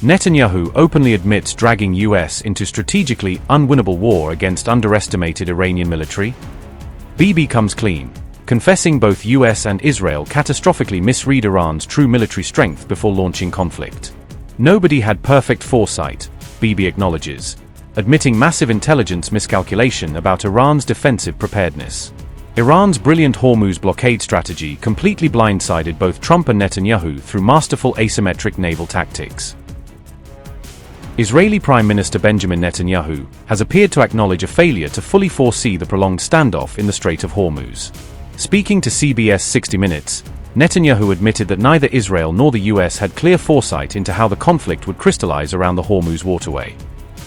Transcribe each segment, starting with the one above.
Netanyahu openly admits dragging U.S. into strategically unwinnable war against underestimated Iranian military. Bibi comes clean, confessing both U.S. and Israel catastrophically misread Iran's true military strength before launching conflict. Nobody had perfect foresight, Bibi acknowledges, admitting massive intelligence miscalculation about Iran's defensive preparedness. Iran's brilliant Hormuz blockade strategy completely blindsided both Trump and Netanyahu through masterful asymmetric naval tactics. Israeli Prime Minister Benjamin Netanyahu has appeared to acknowledge a failure to fully foresee the prolonged standoff in the Strait of Hormuz. Speaking to CBS 60 Minutes, Netanyahu admitted that neither Israel nor the U.S. had clear foresight into how the conflict would crystallize around the Hormuz waterway.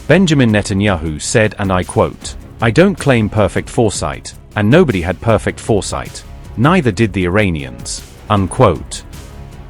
Benjamin Netanyahu said, and I quote, "I don't claim perfect foresight, and nobody had perfect foresight. Neither did the Iranians." Unquote.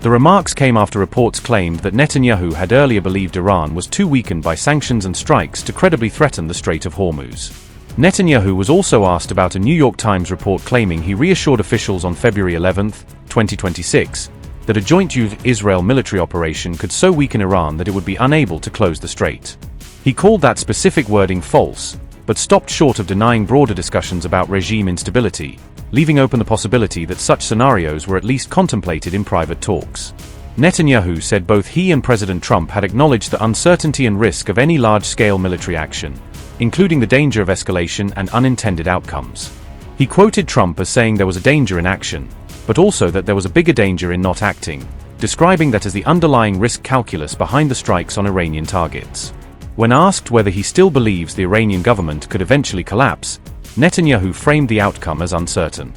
The remarks came after reports claimed that Netanyahu had earlier believed Iran was too weakened by sanctions and strikes to credibly threaten the Strait of Hormuz. Netanyahu was also asked about a New York Times report claiming he reassured officials on February 11, 2026, that a joint U.S.-Israel military operation could so weaken Iran that it would be unable to close the strait. He called that specific wording false, but stopped short of denying broader discussions about regime instability, leaving open the possibility that such scenarios were at least contemplated in private talks. Netanyahu said both he and President Trump had acknowledged the uncertainty and risk of any large-scale military action, including the danger of escalation and unintended outcomes. He quoted Trump as saying there was a danger in action, but also that there was a bigger danger in not acting, describing that as the underlying risk calculus behind the strikes on Iranian targets. When asked whether he still believes the Iranian government could eventually collapse, Netanyahu framed the outcome as uncertain.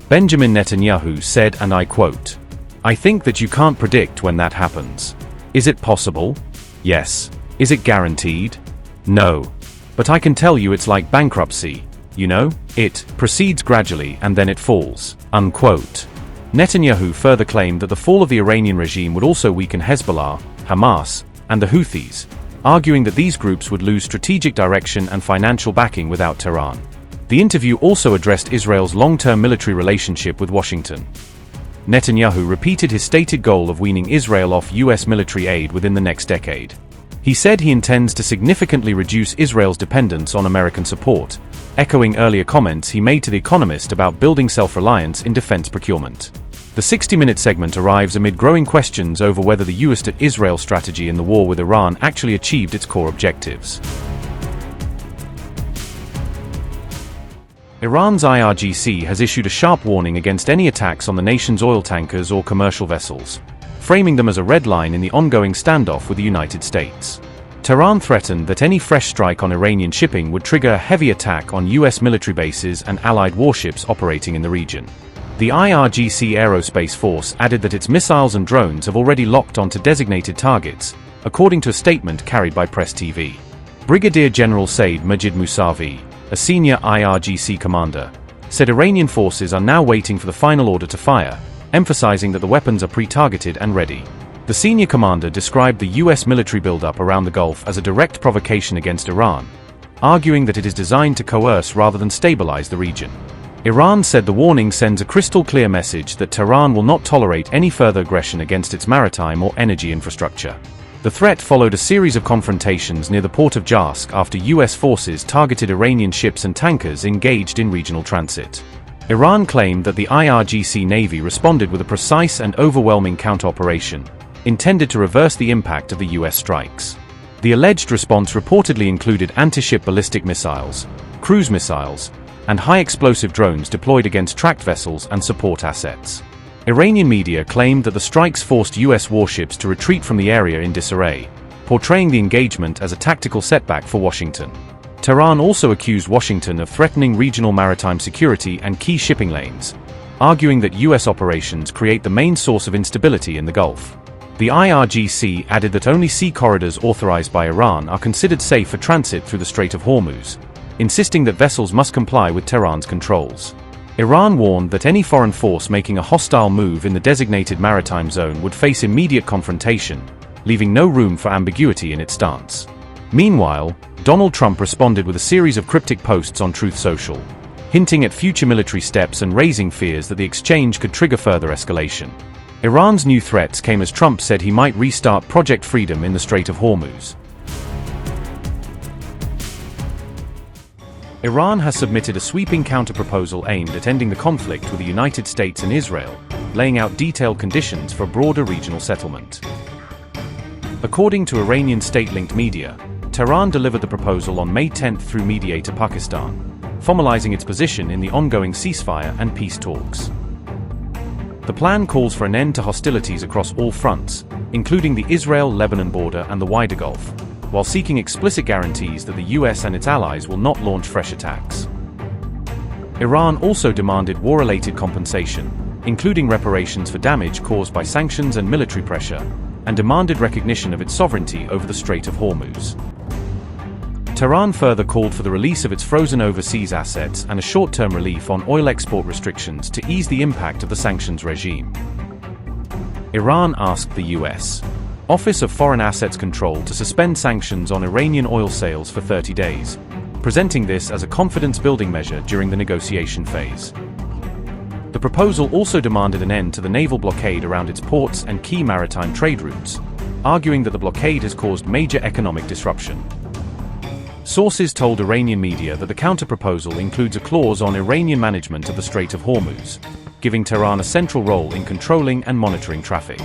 Benjamin Netanyahu said, and I quote, "I think that you can't predict when that happens. Is it possible? Yes. Is it guaranteed? No. But I can tell you it's like bankruptcy, you know? It proceeds gradually and then it falls." Unquote. Netanyahu further claimed that the fall of the Iranian regime would also weaken Hezbollah, Hamas, and the Houthis, arguing that these groups would lose strategic direction and financial backing without Tehran. The interview also addressed Israel's long-term military relationship with Washington. Netanyahu repeated his stated goal of weaning Israel off U.S. military aid within the next decade. He said he intends to significantly reduce Israel's dependence on American support, echoing earlier comments he made to The Economist about building self-reliance in defense procurement. The 60-minute segment arrives amid growing questions over whether the U.S.-to-Israel strategy in the war with Iran actually achieved its core objectives. Iran's IRGC has issued a sharp warning against any attacks on the nation's oil tankers or commercial vessels, framing them as a red line in the ongoing standoff with the United States. Tehran threatened that any fresh strike on Iranian shipping would trigger a heavy attack on U.S. military bases and allied warships operating in the region. The IRGC Aerospace Force added that its missiles and drones have already locked onto designated targets, according to a statement carried by Press TV. Brigadier General Said Majid Mousavi, a senior IRGC commander, said Iranian forces are now waiting for the final order to fire, emphasizing that the weapons are pre-targeted and ready. The senior commander described the U.S. military buildup around the Gulf as a direct provocation against Iran, arguing that it is designed to coerce rather than stabilize the region. Iran said the warning sends a crystal-clear message that Tehran will not tolerate any further aggression against its maritime or energy infrastructure. The threat followed a series of confrontations near the port of Jarsk after U.S. forces targeted Iranian ships and tankers engaged in regional transit. Iran claimed that the IRGC Navy responded with a precise and overwhelming counter-operation, intended to reverse the impact of the U.S. strikes. The alleged response reportedly included anti-ship ballistic missiles, cruise missiles, and high-explosive drones deployed against tracked vessels and support assets. Iranian media claimed that the strikes forced U.S. warships to retreat from the area in disarray, portraying the engagement as a tactical setback for Washington. Tehran also accused Washington of threatening regional maritime security and key shipping lanes, arguing that U.S. operations create the main source of instability in the Gulf. The IRGC added that only sea corridors authorized by Iran are considered safe for transit through the Strait of Hormuz, insisting that vessels must comply with Tehran's controls. Iran warned that any foreign force making a hostile move in the designated maritime zone would face immediate confrontation, leaving no room for ambiguity in its stance. Meanwhile, Donald Trump responded with a series of cryptic posts on Truth Social, hinting at future military steps and raising fears that the exchange could trigger further escalation. Iran's new threats came as Trump said he might restart Project Freedom in the Strait of Hormuz. Iran has submitted a sweeping counterproposal aimed at ending the conflict with the United States and Israel, laying out detailed conditions for a broader regional settlement. According to Iranian state-linked media, Tehran delivered the proposal on May 10 through mediator Pakistan, formalizing its position in the ongoing ceasefire and peace talks. The plan calls for an end to hostilities across all fronts, including the Israel-Lebanon border and the wider Gulf, while seeking explicit guarantees that the U.S. and its allies will not launch fresh attacks. Iran also demanded war-related compensation, including reparations for damage caused by sanctions and military pressure, and demanded recognition of its sovereignty over the Strait of Hormuz. Tehran further called for the release of its frozen overseas assets and a short-term relief on oil export restrictions to ease the impact of the sanctions regime. Iran asked the U.S. Office of Foreign Assets Control to suspend sanctions on Iranian oil sales for 30 days, presenting this as a confidence-building measure during the negotiation phase. The proposal also demanded an end to the naval blockade around its ports and key maritime trade routes, arguing that the blockade has caused major economic disruption. Sources told Iranian media that the counterproposal includes a clause on Iranian management of the Strait of Hormuz, giving Tehran a central role in controlling and monitoring traffic.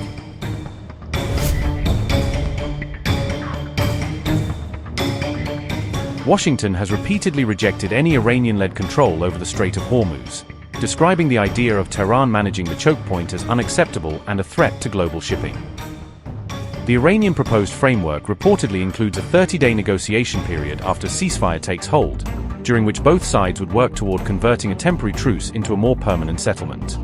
Washington has repeatedly rejected any Iranian-led control over the Strait of Hormuz, describing the idea of Tehran managing the choke point as unacceptable and a threat to global shipping. The Iranian proposed framework reportedly includes a 30-day negotiation period after ceasefire takes hold, during which both sides would work toward converting a temporary truce into a more permanent settlement.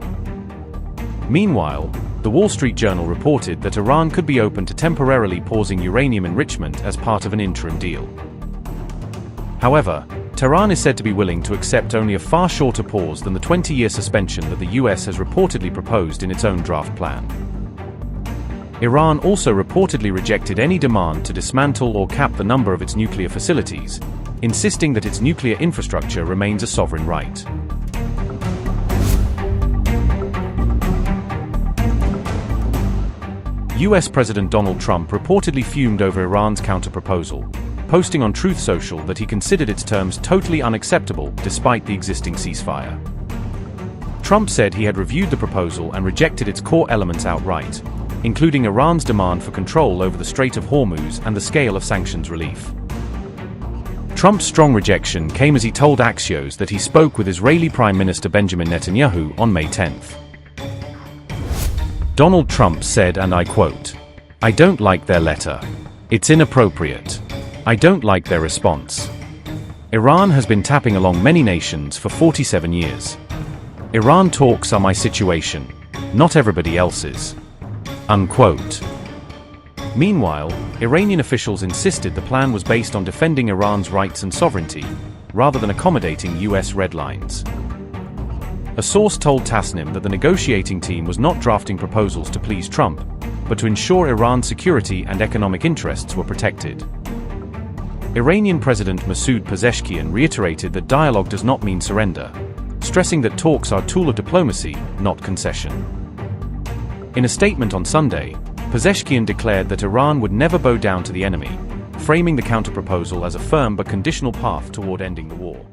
Meanwhile, the Wall Street Journal reported that Iran could be open to temporarily pausing uranium enrichment as part of an interim deal. However, Tehran is said to be willing to accept only a far shorter pause than the 20-year suspension that the U.S. has reportedly proposed in its own draft plan. Iran also reportedly rejected any demand to dismantle or cap the number of its nuclear facilities, insisting that its nuclear infrastructure remains a sovereign right. U.S. President Donald Trump reportedly fumed over Iran's counterproposal, posting on Truth Social that he considered its terms totally unacceptable despite the existing ceasefire. Trump said he had reviewed the proposal and rejected its core elements outright, including Iran's demand for control over the Strait of Hormuz and the scale of sanctions relief. Trump's strong rejection came as he told Axios that he spoke with Israeli Prime Minister Benjamin Netanyahu on May 10. Donald Trump said, and I quote, "I don't like their letter. It's inappropriate. I don't like their response. Iran has been tapping along many nations for 47 years. Iran talks are my situation, not everybody else's." Unquote. Meanwhile, Iranian officials insisted the plan was based on defending Iran's rights and sovereignty, rather than accommodating U.S. red lines. A source told Tasnim that the negotiating team was not drafting proposals to please Trump, but to ensure Iran's security and economic interests were protected. Iranian President Masoud Pezeshkian reiterated that dialogue does not mean surrender, stressing that talks are a tool of diplomacy, not concession. In a statement on Sunday, Pezeshkian declared that Iran would never bow down to the enemy, framing the counterproposal as a firm but conditional path toward ending the war.